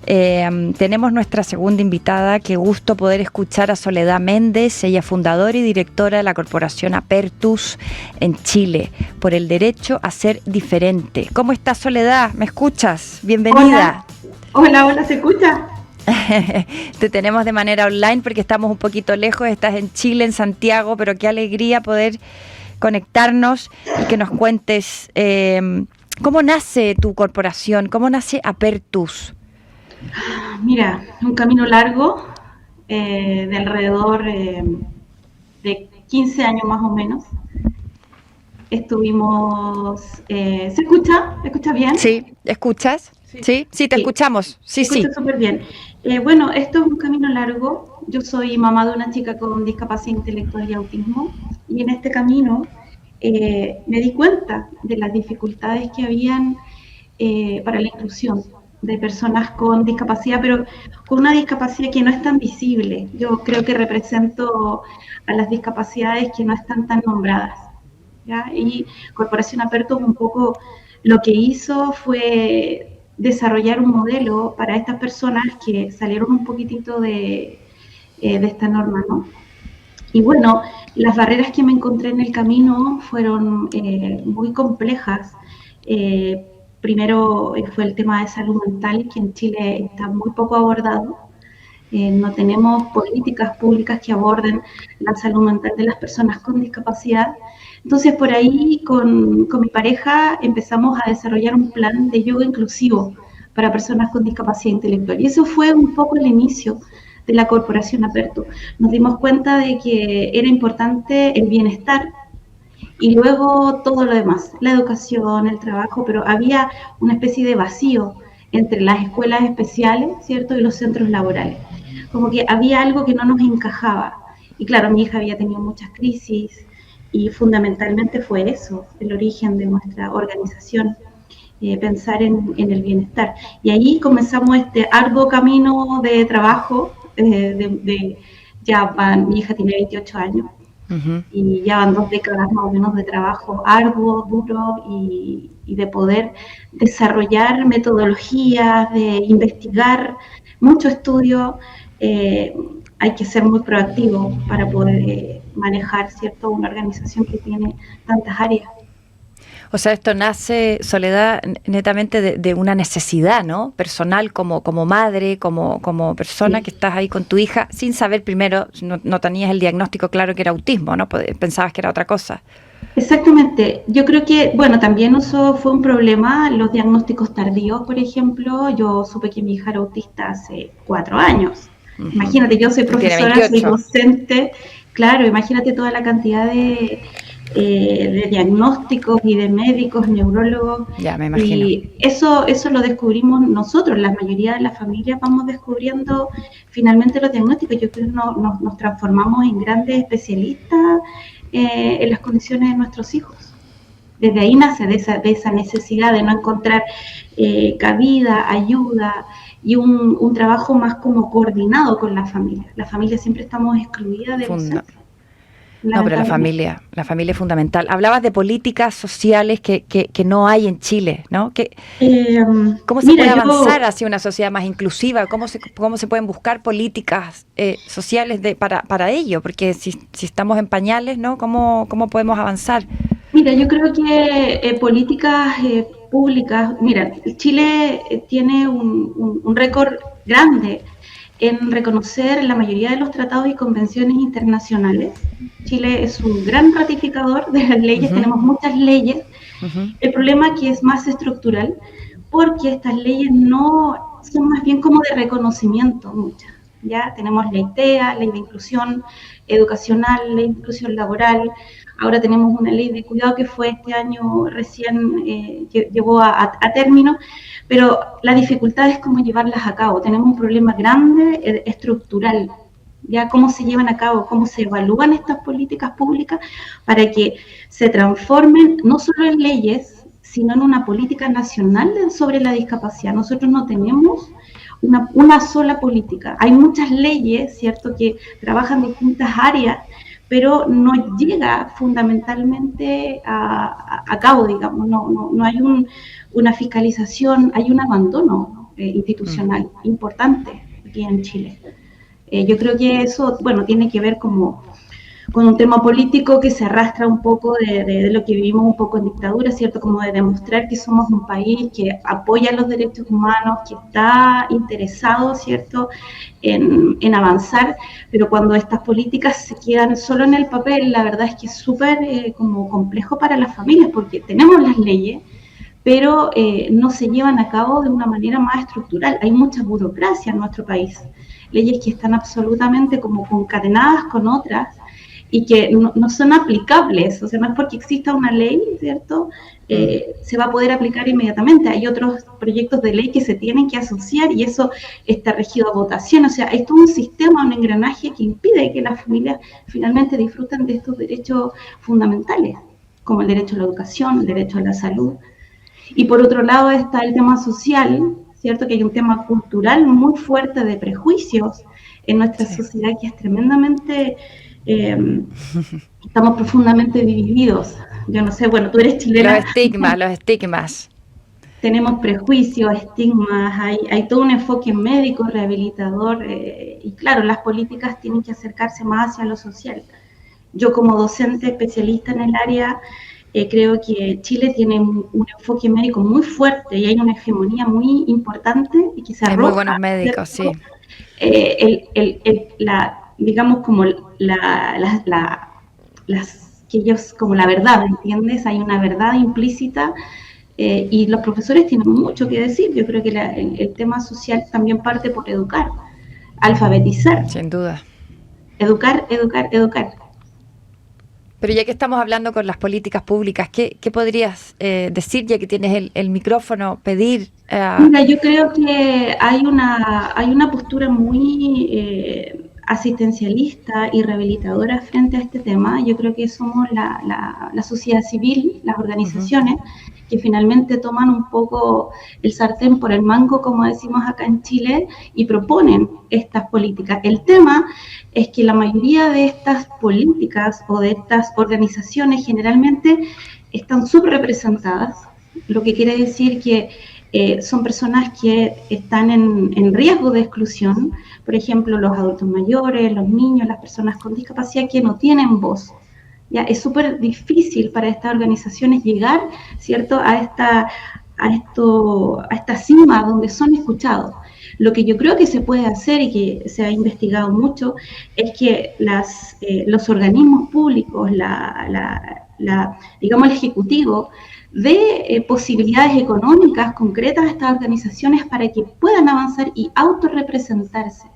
Tenemos nuestra segunda invitada. Qué gusto poder escuchar a Soledad Méndez, ella fundadora y directora de la Corporación Apertus en Chile, por el derecho a ser diferente. ¿Cómo estás, Soledad? ¿Me escuchas? Bienvenida. Hola, ¿se escucha? Te tenemos de manera online porque estamos un poquito lejos, estás en Chile, en Santiago, pero qué alegría poder conectarnos y que nos cuentes ¿cómo nace tu corporación? ¿Cómo nace Apertus? Mira, un camino largo de alrededor de 15 años más o menos. Estuvimos... ¿Se escucha? ¿Me escuchas bien? Sí, ¿escuchas? Sí, te escuchamos. Sí. Escucho súper bien. Bueno, esto es un camino largo. Yo soy mamá de una chica con discapacidad intelectual y autismo. Y en este camino me di cuenta de las dificultades que habían para la inclusión de personas con discapacidad, pero con una discapacidad que no es tan visible. Yo creo que represento a las discapacidades que no están tan nombradas, ¿ya? Y Corporación Apertus un poco lo que hizo fue desarrollar un modelo para estas personas que salieron un poquitito de esta norma, ¿no? Y bueno, las barreras que me encontré en el camino fueron muy complejas. Primero fue el tema de salud mental, que en Chile está muy poco abordado. No tenemos políticas públicas que aborden la salud mental de las personas con discapacidad. Entonces, por ahí, con mi pareja, empezamos a desarrollar un plan de yoga inclusivo para personas con discapacidad intelectual. Y eso fue un poco el inicio de la Corporación Apertus. Nos dimos cuenta de que era importante el bienestar y luego todo lo demás, la educación, el trabajo, pero había una especie de vacío entre las escuelas especiales, ¿cierto?, y los centros laborales. Como que había algo que no nos encajaba. Y claro, mi hija había tenido muchas crisis y fundamentalmente fue eso, el origen de nuestra organización. Pensar en el bienestar. Y ahí comenzamos este arduo camino de trabajo. Mi hija tiene 28 años, y ya van 2 décadas más o menos de trabajo arduo, duro y de poder desarrollar metodologías, de investigar, mucho estudio. Hay que ser muy proactivo para poder manejar, ¿cierto?, una organización que tiene tantas áreas. O sea, esto nace, Soledad, netamente de una necesidad, ¿no? Personal, como madre, como persona que estás ahí con tu hija, sin saber primero, no tenías el diagnóstico claro que era autismo, ¿no? Pensabas que era otra cosa. Exactamente. Yo creo que, bueno, también eso fue un problema, los diagnósticos tardíos, por ejemplo. Yo supe que mi hija era autista hace 4 años. Imagínate, yo soy profesora, soy docente. Claro, imagínate toda la cantidad de diagnósticos y de médicos, neurólogos. Ya, me imagino. Y eso lo descubrimos nosotros, la mayoría de las familias vamos descubriendo finalmente los diagnósticos. Yo creo que nos transformamos en grandes especialistas en las condiciones de nuestros hijos. Desde ahí nace de esa necesidad de no encontrar cabida, ayuda y un trabajo más como coordinado con la familia. La familia siempre estamos excluidas del centro. No, pero la familia es fundamental. Hablabas de políticas sociales que no hay en Chile, ¿no? ¿Cómo se puede avanzar hacia una sociedad más inclusiva? ¿Cómo se pueden buscar políticas sociales para ello? Porque si estamos en pañales, ¿no? ¿Cómo podemos avanzar? Mira, yo creo que políticas públicas... Mira, Chile tiene un récord grande en reconocer la mayoría de los tratados y convenciones internacionales. Chile es un gran ratificador de las leyes, tenemos muchas leyes. El problema es que es más estructural, porque estas leyes no son más bien como de reconocimiento, muchas. Ya tenemos ley TEA, ley de inclusión educacional, ley de inclusión laboral. Ahora tenemos una ley de cuidado que fue este año recién llevó a término, pero la dificultad es cómo llevarlas a cabo. Tenemos un problema grande estructural, ya cómo se llevan a cabo, cómo se evalúan estas políticas públicas para que se transformen no solo en leyes, sino en una política nacional sobre la discapacidad. Nosotros no tenemos una sola política. Hay muchas leyes, ¿cierto?, que trabajan distintas áreas, pero no llega fundamentalmente a cabo, digamos. No hay una fiscalización, hay un abandono institucional importante aquí en Chile. Yo creo que eso, bueno, tiene que ver con un tema político que se arrastra un poco de lo que vivimos un poco en dictadura, ¿cierto? Como de demostrar que somos un país que apoya los derechos humanos, que está interesado, ¿cierto?, en avanzar, pero cuando estas políticas se quedan solo en el papel, la verdad es que es súper como complejo para las familias, porque tenemos las leyes, pero no se llevan a cabo de una manera más estructural. Hay mucha burocracia en nuestro país, leyes que están absolutamente como concatenadas con otras y que no son aplicables. O sea, no es porque exista una ley, ¿cierto?, se va a poder aplicar inmediatamente. Hay otros proyectos de ley que se tienen que asociar y eso está regido a votación. O sea, esto es un sistema, un engranaje que impide que las familias finalmente disfruten de estos derechos fundamentales, como el derecho a la educación, el derecho a la salud. Y por otro lado está el tema social, ¿cierto?, que hay un tema cultural muy fuerte de prejuicios en nuestra sociedad que es tremendamente... estamos profundamente divididos. Yo no sé, bueno, tú eres chilena. Los estigmas. Tenemos prejuicios, estigmas, hay todo un enfoque médico, rehabilitador, y claro, las políticas tienen que acercarse más hacia lo social. Yo como docente especialista en el área, creo que Chile tiene un enfoque médico muy fuerte y hay una hegemonía muy importante y que se arroja. Hay muy buenos médicos, sí. Digamos como que ellos, como la verdad, ¿entiendes? Hay una verdad implícita y los profesores tienen mucho que decir. Yo creo que el tema social también parte por educar, alfabetizar. Sin duda. Educar. Pero ya que estamos hablando con las políticas públicas, ¿qué podrías decir, ya que tienes el micrófono, pedir? Mira, yo creo que hay una postura muy asistencialista y rehabilitadora frente a este tema. Yo creo que somos la sociedad civil, las organizaciones, que finalmente toman un poco el sartén por el mango, como decimos acá en Chile, y proponen estas políticas. El tema es que la mayoría de estas políticas o de estas organizaciones generalmente están subrepresentadas, lo que quiere decir que son personas que están en riesgo de exclusión, por ejemplo, los adultos mayores, los niños, las personas con discapacidad que no tienen voz. Ya es súper difícil para estas organizaciones llegar, ¿cierto?, a esta cima donde son escuchados. Lo que yo creo que se puede hacer y que se ha investigado mucho es que los organismos públicos, digamos el Ejecutivo, dé posibilidades económicas concretas a estas organizaciones para que puedan avanzar y autorrepresentarse.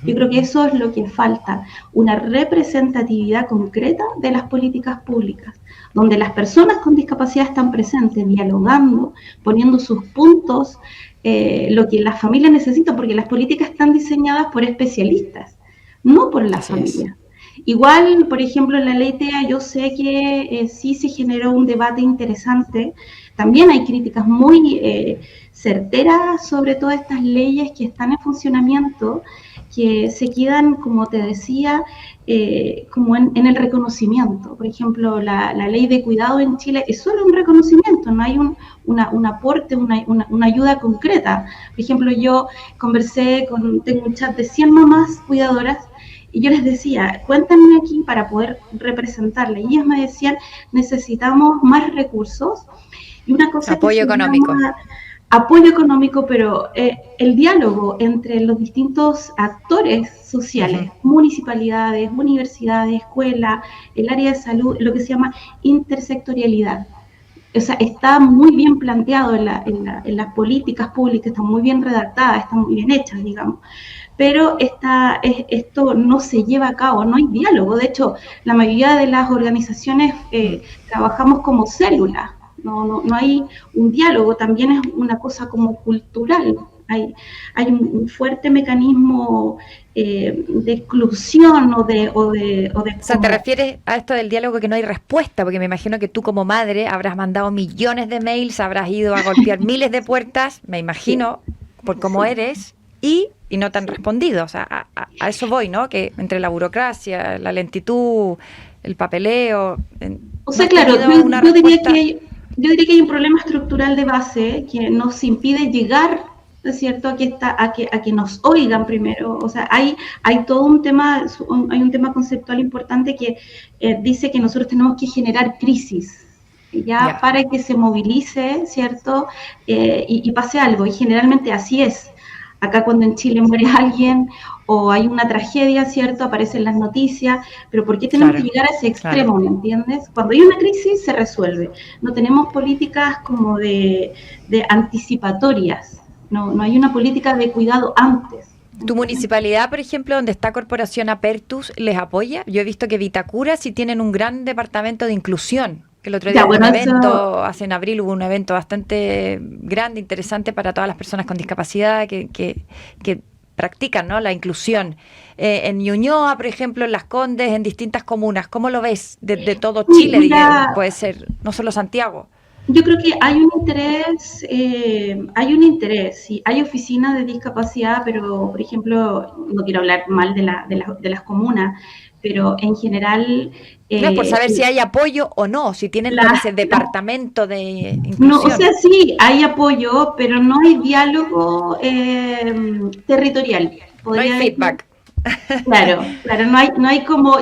Yo creo que eso es lo que falta, una representatividad concreta de las políticas públicas, donde las personas con discapacidad están presentes, dialogando, poniendo sus puntos, lo que las familias necesitan, porque las políticas están diseñadas por especialistas, no por las familias. Igual, por ejemplo, en la ley TEA yo sé que sí se generó un debate interesante. También hay críticas muy certeras sobre todas estas leyes que están en funcionamiento, que se quedan, como te decía, como en el reconocimiento. Por ejemplo, la ley de cuidado en Chile es solo un reconocimiento, no hay un aporte, una ayuda concreta. Por ejemplo, yo tengo un chat de 100 mamás cuidadoras, y yo les decía, cuéntenme aquí para poder representarle. Y ellas me decían, necesitamos más recursos. Y una cosa apoyo económico. Apoyo económico, pero el diálogo entre los distintos actores sociales, municipalidades, universidades, escuelas, el área de salud, lo que se llama intersectorialidad. O sea, está muy bien planteado en las políticas públicas, están muy bien redactadas, están muy bien hechas, digamos. Pero esto no se lleva a cabo, no hay diálogo. De hecho, la mayoría de las organizaciones trabajamos como células, no hay un diálogo, también es una cosa como cultural. Hay un fuerte mecanismo de exclusión o sea, ¿te refieres a esto del diálogo que no hay respuesta? Porque me imagino que tú como madre habrás mandado millones de mails, habrás ido a golpear miles de puertas, me imagino, por cómo eres, y no te han respondido. O sea, a eso voy, ¿no? Que entre la burocracia, la lentitud, el papeleo... O sea, claro, yo diría que hay un problema estructural de base que nos impide llegar, ¿no es cierto?, a que nos oigan primero. O sea, hay todo un tema conceptual importante que dice que nosotros tenemos que generar crisis, ya para que se movilice, ¿cierto?, y pase algo, y generalmente así es. Acá cuando en Chile muere alguien o hay una tragedia, ¿cierto?, aparecen las noticias, pero ¿por qué tenemos que llegar a ese extremo, ¿me entiendes? Cuando hay una crisis se resuelve. No tenemos políticas como de anticipatorias, no hay una política de cuidado antes. ¿Tu municipalidad, por ejemplo, donde está Corporación Apertus, les apoya? Yo he visto que Vitacura sí tienen un gran departamento de inclusión. Que el otro día hace en abril hubo un evento bastante grande, interesante para todas las personas con discapacidad que practican, ¿no?, la inclusión. En Ñuñoa, por ejemplo, en Las Condes, en distintas comunas. ¿Cómo lo ves de todo Chile? Puede ser, no solo Santiago. Yo creo que hay un interés, sí, hay oficinas de discapacidad, pero, por ejemplo, no quiero hablar mal de las comunas, pero en general... No es por saber si hay apoyo o no, si tienen ese departamento de inclusión. No, o sea, sí, hay apoyo, pero no hay diálogo territorial. No hay feedback. Claro, no hay como...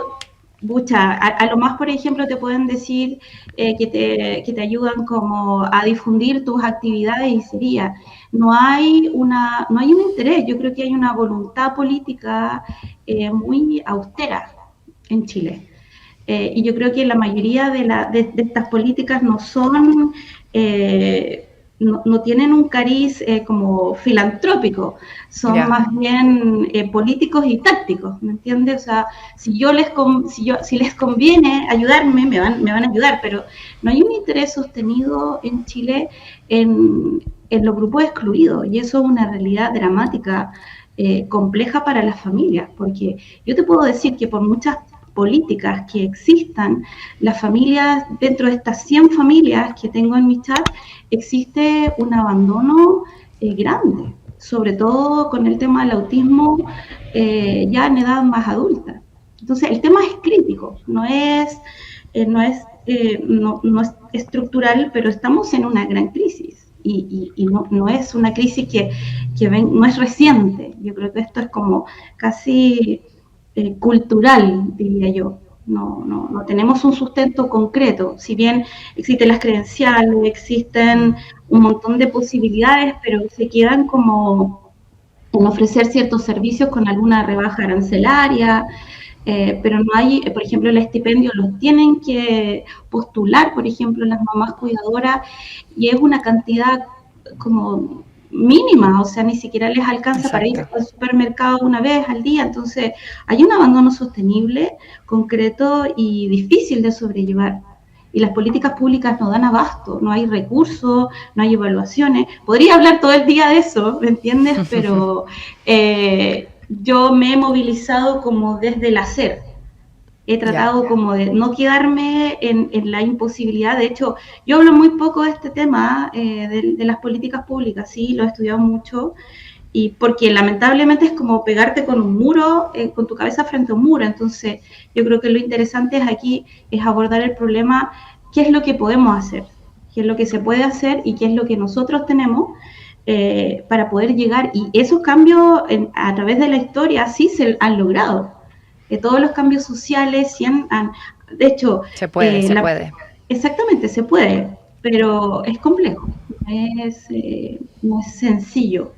a lo más, por ejemplo, te pueden decir que te ayudan como a difundir tus actividades y sería. No hay un interés, yo creo que hay una voluntad política muy austera en Chile. Y yo creo que la mayoría de estas políticas no son... No tienen un cariz como filantrópico, son más bien políticos y tácticos, ¿me entiendes? O sea, si les conviene ayudarme, me van a ayudar, pero no hay un interés sostenido en Chile en los grupos excluidos, y eso es una realidad dramática compleja para las familias, porque yo te puedo decir que por muchas políticas que existan, las familias, dentro de estas 100 familias que tengo en mi chat, existe un abandono grande, sobre todo con el tema del autismo ya en edad más adulta. Entonces el tema es crítico, no es estructural, pero estamos en una gran crisis y no es una crisis que no es reciente. Yo creo que esto es como casi cultural, diría yo. No tenemos un sustento concreto, si bien existen las credenciales, existen un montón de posibilidades, pero se quedan como en ofrecer ciertos servicios con alguna rebaja arancelaria, pero no hay, por ejemplo, el estipendio los tienen que postular, por ejemplo, las mamás cuidadoras, y es una cantidad como mínima, o sea, ni siquiera les alcanza Exacto. Para ir al supermercado una vez al día. Entonces hay un abandono sostenible, concreto y difícil de sobrellevar. Y las políticas públicas no dan abasto, no hay recursos, no hay evaluaciones. Podría hablar todo el día de eso, ¿me entiendes? Pero yo me he movilizado como desde el hacer. He tratado como de no quedarme en la imposibilidad. De hecho, yo hablo muy poco de este tema, de las políticas públicas, sí, lo he estudiado mucho, y porque lamentablemente es como pegarte con un muro, con tu cabeza frente a un muro. Entonces, yo creo que lo interesante aquí es abordar el problema, qué es lo que podemos hacer, qué es lo que se puede hacer y qué es lo que nosotros tenemos para poder llegar. Y esos cambios a través de la historia sí se han logrado. Todos los cambios sociales, de hecho... Se puede. Exactamente, se puede, pero es complejo, no es sencillo.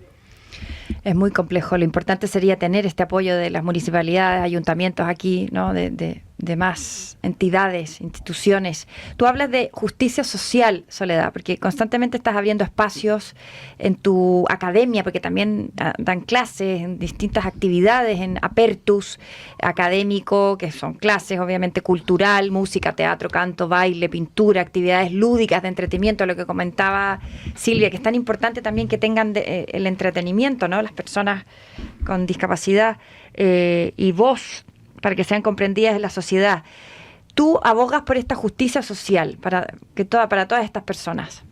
Es muy complejo. Lo importante sería tener este apoyo de las municipalidades, ayuntamientos aquí, ¿no? De más entidades, instituciones. Tú hablas de justicia social, Soledad, porque constantemente estás abriendo espacios en tu academia, porque también dan clases en distintas actividades, en Apertus académico, que son clases obviamente cultural, música, teatro, canto, baile, pintura, actividades lúdicas de entretenimiento, lo que comentaba Silvia, que es tan importante también que tengan el entretenimiento, ¿no? Las personas con discapacidad y voz, para que sean comprendidas en la sociedad. Tú abogas por esta justicia social para todas estas personas.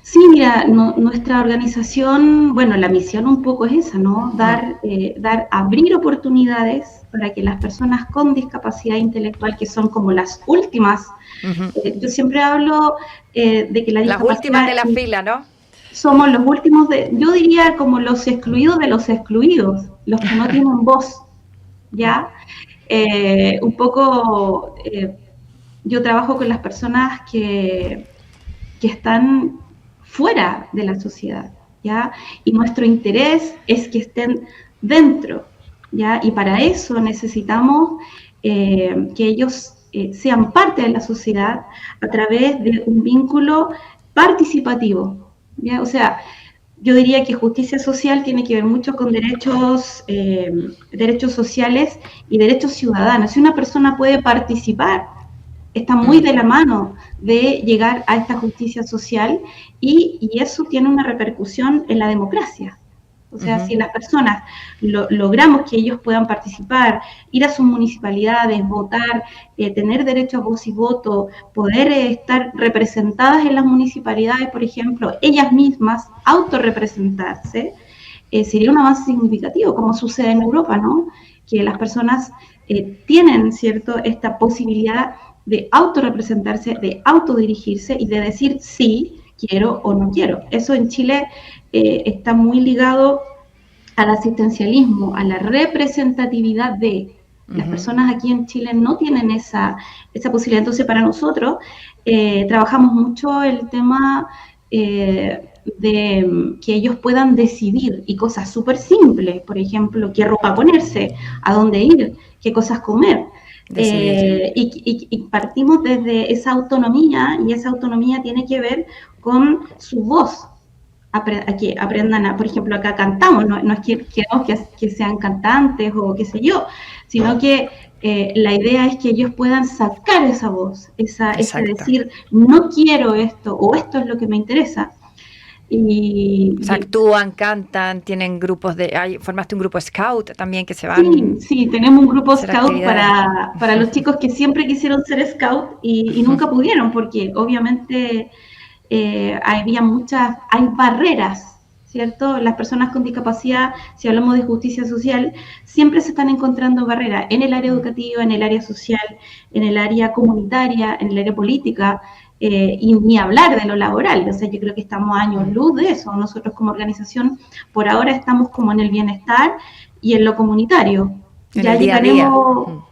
Sí, mira, nuestra organización, bueno, la misión un poco es esa, ¿no? Abrir oportunidades para que las personas con discapacidad intelectual, que son como las últimas, yo siempre hablo de que la discapacidad... Las últimas de la fila, ¿no? Somos los últimos yo diría como los excluidos de los excluidos, los que no tienen voz. ¿Ya? Un poco, yo trabajo con las personas que están fuera de la sociedad, ¿ya? Y nuestro interés es que estén dentro, ¿ya? Y para eso necesitamos que ellos sean parte de la sociedad a través de un vínculo participativo, ¿ya? O sea, yo diría que justicia social tiene que ver mucho con derechos sociales y derechos ciudadanos. Si una persona puede participar, está muy de la mano de llegar a esta justicia social y eso tiene una repercusión en la democracia. O sea, si las personas logramos que ellos puedan participar, ir a sus municipalidades, votar, tener derecho a voz y voto, poder estar representadas en las municipalidades, por ejemplo, ellas mismas, autorrepresentarse, sería un avance significativo, como sucede en Europa, ¿no? Que las personas tienen, ¿cierto?, esta posibilidad de autorrepresentarse, de autodirigirse y de decir sí, quiero o no quiero. Eso en Chile está muy ligado al asistencialismo, a la representatividad de las personas aquí en Chile no tienen esa posibilidad. Entonces, para nosotros trabajamos mucho el tema de que ellos puedan decidir y cosas súper simples, por ejemplo, qué ropa ponerse, a dónde ir, qué cosas comer. Y partimos desde esa autonomía, y esa autonomía tiene que ver con su voz. Que aprendan por ejemplo, acá cantamos, no es que queremos que sean cantantes o qué sé yo, sino que la idea es que ellos puedan sacar esa voz, ese decir, no quiero esto, o esto es lo que me interesa. O sea, actúan, cantan, tienen grupos formaste un grupo scout también que se van. Sí, tenemos un grupo scout para los chicos que siempre quisieron ser scout y nunca pudieron, porque obviamente hay barreras, ¿cierto? Las personas con discapacidad, si hablamos de justicia social, siempre se están encontrando barreras en el área educativa, en el área social, en el área comunitaria, en el área política, y ni hablar de lo laboral. O sea, yo creo que estamos a años luz de eso. Nosotros como organización, por ahora estamos como en el bienestar y en lo comunitario. Ya llegaremos,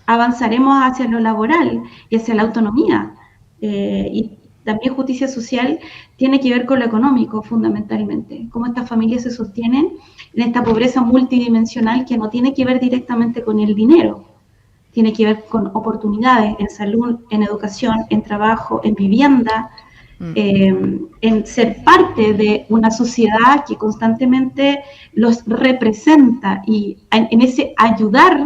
avanzaremos hacia lo laboral y hacia la autonomía. Y también justicia social tiene que ver con lo económico, fundamentalmente. Cómo estas familias se sostienen en esta pobreza multidimensional que no tiene que ver directamente con el dinero. Tiene que ver con oportunidades en salud, en educación, en trabajo, en vivienda, en ser parte de una sociedad que constantemente los representa. Y en ese ayudar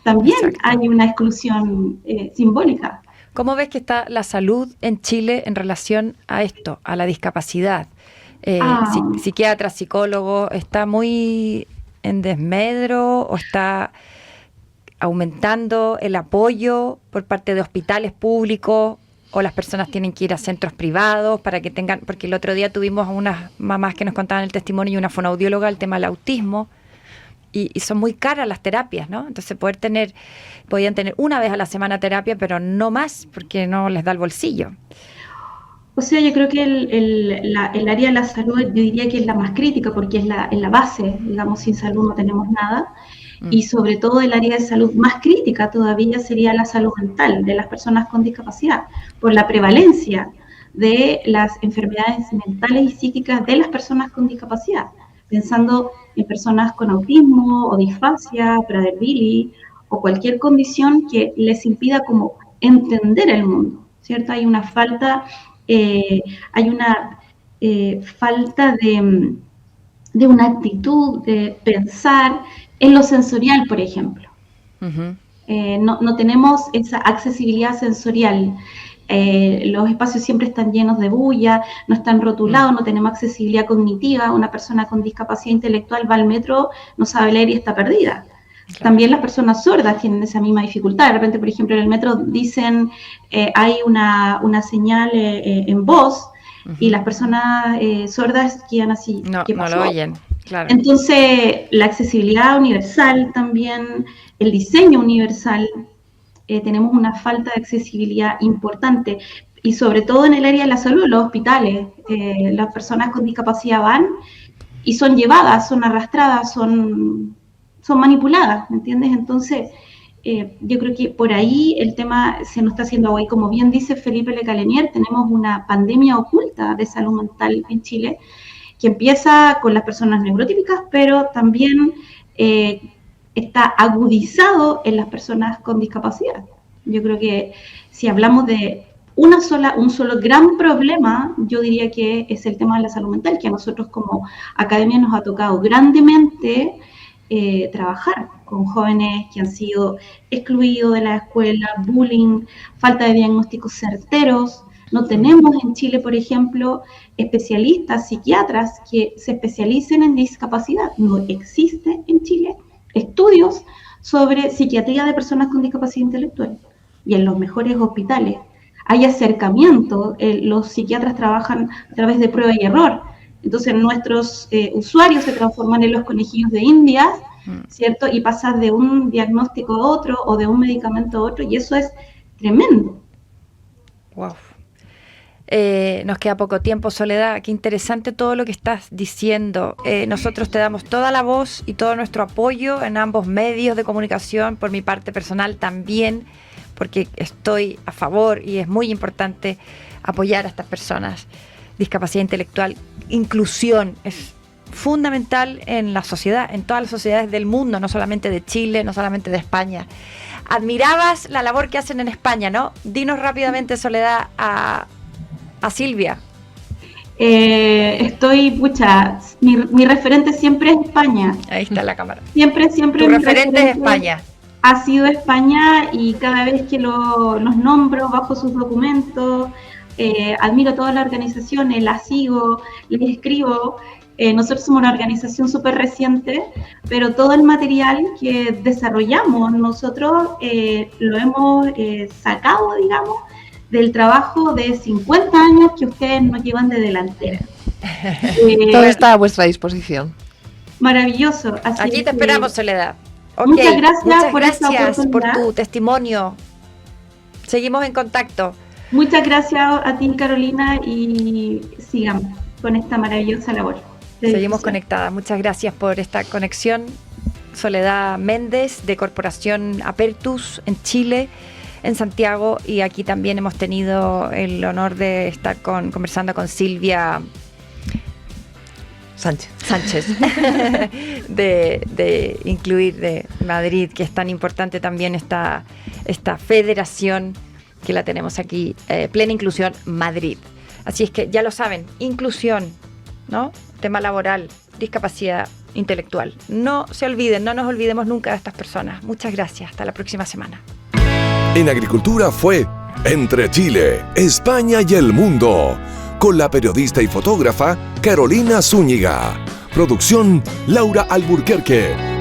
también hay una exclusión simbólica. ¿Cómo ves que está la salud en Chile en relación a esto, a la discapacidad? Psiquiatras, psicólogos, ¿está muy en desmedro o está aumentando el apoyo por parte de hospitales públicos o las personas tienen que ir a centros privados para que tengan, porque el otro día tuvimos a unas mamás que nos contaban el testimonio y una fonoaudióloga el tema del autismo y son muy caras las terapias, ¿no? Entonces podían tener una vez a la semana terapia, pero no más porque no les da el bolsillo. O sea, yo creo que el área de la salud, yo diría que es la más crítica porque es la base, digamos, sin salud no tenemos nada. Y sobre todo el área de salud más crítica todavía sería la salud mental de las personas con discapacidad, por la prevalencia de las enfermedades mentales y psíquicas de las personas con discapacidad, pensando en personas con autismo o disfasia, Prader-Willi o cualquier condición que les impida como entender el mundo, ¿cierto? Hay una falta, falta de una actitud de pensar en lo sensorial, por ejemplo. No tenemos esa accesibilidad sensorial. Los espacios siempre están llenos de bulla, no están rotulados, no tenemos accesibilidad cognitiva. Una persona con discapacidad intelectual va al metro, no sabe leer y está perdida. Claro. También las personas sordas tienen esa misma dificultad. De repente, por ejemplo, en el metro dicen hay una señal en voz y las personas sordas quedan así. No lo oyen. Claro. Entonces, la accesibilidad universal también, el diseño universal, tenemos una falta de accesibilidad importante y sobre todo en el área de la salud, los hospitales, las personas con discapacidad van y son llevadas, son arrastradas, son manipuladas, ¿me entiendes? Entonces, yo creo que por ahí el tema se nos está haciendo agua y como bien dice Felipe Lecalenier, tenemos una pandemia oculta de salud mental en Chile que empieza con las personas neurotípicas, pero también está agudizado en las personas con discapacidad. Yo creo que si hablamos de un solo gran problema, yo diría que es el tema de la salud mental, que a nosotros como academia nos ha tocado grandemente trabajar con jóvenes que han sido excluidos de la escuela, bullying, falta de diagnósticos certeros. No tenemos en Chile, por ejemplo, especialistas, psiquiatras que se especialicen en discapacidad. No existe en Chile estudios sobre psiquiatría de personas con discapacidad intelectual. Y en los mejores hospitales hay acercamiento, los psiquiatras trabajan a través de prueba y error. Entonces nuestros usuarios se transforman en los conejillos de Indias, ¿cierto? Y pasan de un diagnóstico a otro o de un medicamento a otro, y eso es tremendo. Wow. Nos queda poco tiempo, Soledad. Qué interesante todo lo que estás diciendo. Nosotros te damos toda la voz y todo nuestro apoyo en ambos medios de comunicación, por mi parte personal también, porque estoy a favor y es muy importante apoyar a estas personas. Discapacidad intelectual, inclusión es fundamental en la sociedad, en todas las sociedades del mundo, no solamente de Chile, no solamente de España. Admirabas la labor que hacen en España, ¿no? Dinos rápidamente, Soledad, a Silvia. Mi referente siempre es España. Ahí está la cámara. Siempre. Tu referente es España. Ha sido España y cada vez que los nombro bajo sus documentos, admiro todas las organizaciones, las sigo, les escribo. Nosotros somos una organización súper reciente, pero todo el material que desarrollamos nosotros lo hemos sacado, digamos, del trabajo de 50 años que ustedes nos llevan de delantera. Todo está a vuestra disposición. Maravilloso. Así Aquí te esperamos, Soledad. Okay. Muchas gracias por tu testimonio. Seguimos en contacto. Muchas gracias a ti, Carolina, y sigamos con esta maravillosa labor. Seguimos conectadas. Muchas gracias por esta conexión. Soledad Méndez, de Corporación Apertus en Chile, en Santiago, y aquí también hemos tenido el honor de estar conversando con Silvia Sánchez de Incluir de Madrid, que es tan importante también esta federación que la tenemos aquí, Plena Inclusión Madrid. Así es que ya lo saben, inclusión, ¿no? Tema laboral, discapacidad intelectual. No se olviden, no nos olvidemos nunca de estas personas. Muchas gracias, hasta la próxima semana. En Agricultura fue Entre Chile, España y el Mundo, con la periodista y fotógrafa Carolina Zúñiga. Producción Laura Alburquerque.